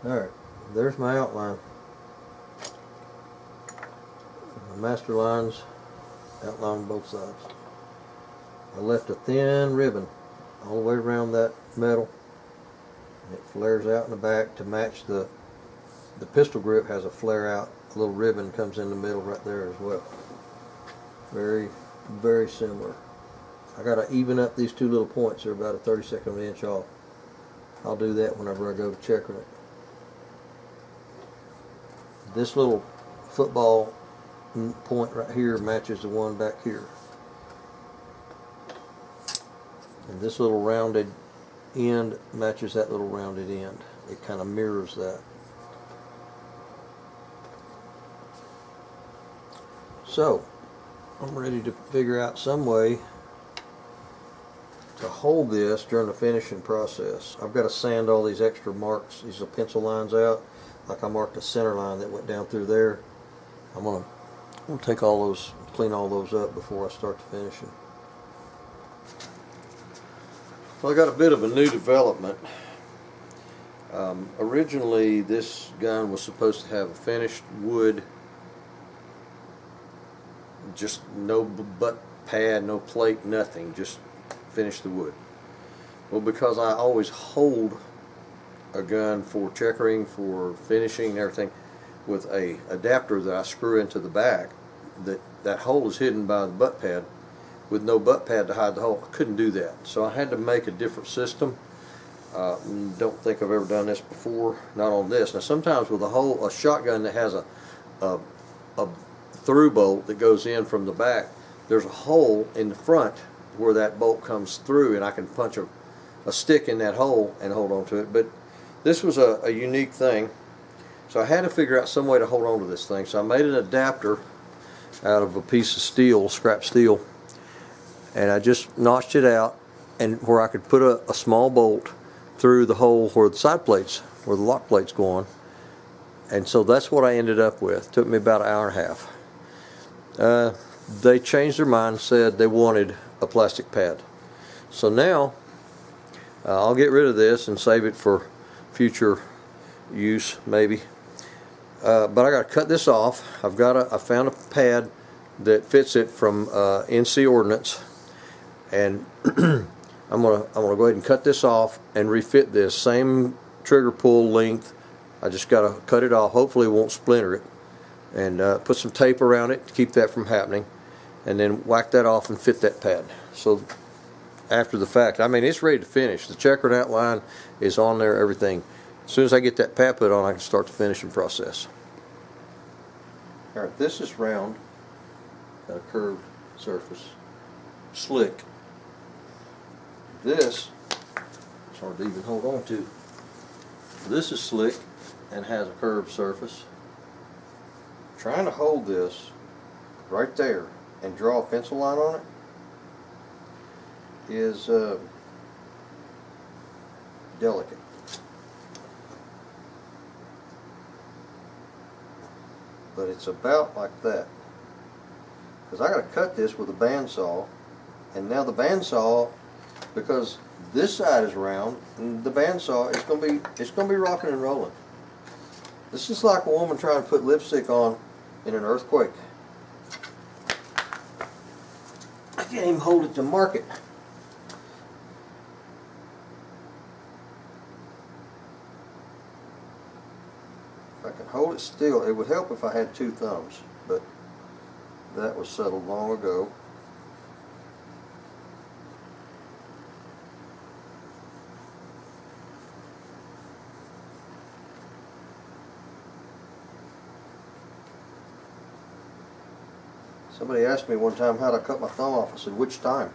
Alright, there's my outline. The master lines outline on both sides. I left a thin ribbon all the way around that metal. And it flares out in the back to match the pistol grip has a flare out. A little ribbon comes in the middle right there as well. Very, very similar. I got to even up these two little points. They're about a 32nd of an inch off. I'll do that whenever I go to checkering it. This little football point right here matches the one back here. And this little rounded end matches that little rounded end. It kind of mirrors that. So, I'm ready to figure out some way to hold this during the finishing process. I've got to sand all these extra marks, these little pencil lines out. Like I marked a center line that went down through there. I'm gonna take all those, clean all those up before I start the finishing. Well, I got a bit of a new development. Originally, this gun was supposed to have a finished wood, just no butt pad, no plate, nothing, just finish the wood. Well, because I always hold a gun for checkering, for finishing and everything with a adapter that I screw into the back, that hole is hidden by the butt pad. With no butt pad to hide the hole, I couldn't do that. So I had to make a different system. Don't think I've ever done this before, not on this. Now sometimes with a shotgun that has a through bolt that goes in from the back, there's a hole in the front where that bolt comes through, and I can punch a stick in that hole and hold on to it. But this was a unique thing, so I had to figure out some way to hold on to this thing. So I made an adapter out of a piece of steel, scrap steel, and I just notched it out, and where I could put a small bolt through the hole where the side plates, where the lock plates go on. And so that's what I ended up with. It took me about an hour and a half. They changed their mind, said they wanted a plastic pad. So now I'll get rid of this and save it for future use, maybe. But I got to cut this off. I found a pad that fits it from NC Ordnance, and I'm gonna go ahead and cut this off and refit this same trigger pull length. I just got to cut it off. Hopefully it won't splinter it, and put some tape around it to keep that from happening, and then whack that off and fit that pad. So after the fact, I mean, it's ready to finish. The checkered outline is on there, everything. As soon as I get that pad put on, I can start the finishing process. Alright, this is round, got a curved surface, slick. This, it's hard to even hold on to. This is slick and has a curved surface. Trying to hold this right there and draw a pencil line on it is delicate. But it's about like that. Because I got to cut this with a bandsaw, and now the bandsaw, because this side is round, and the bandsaw it's gonna be rocking and rolling. This is like a woman trying to put lipstick on in an earthquake. I can't even hold it to mark it. If I can hold it still, it would help if I had two thumbs, but that was settled long ago. Somebody asked me one time how to cut my thumb off. I said, which time?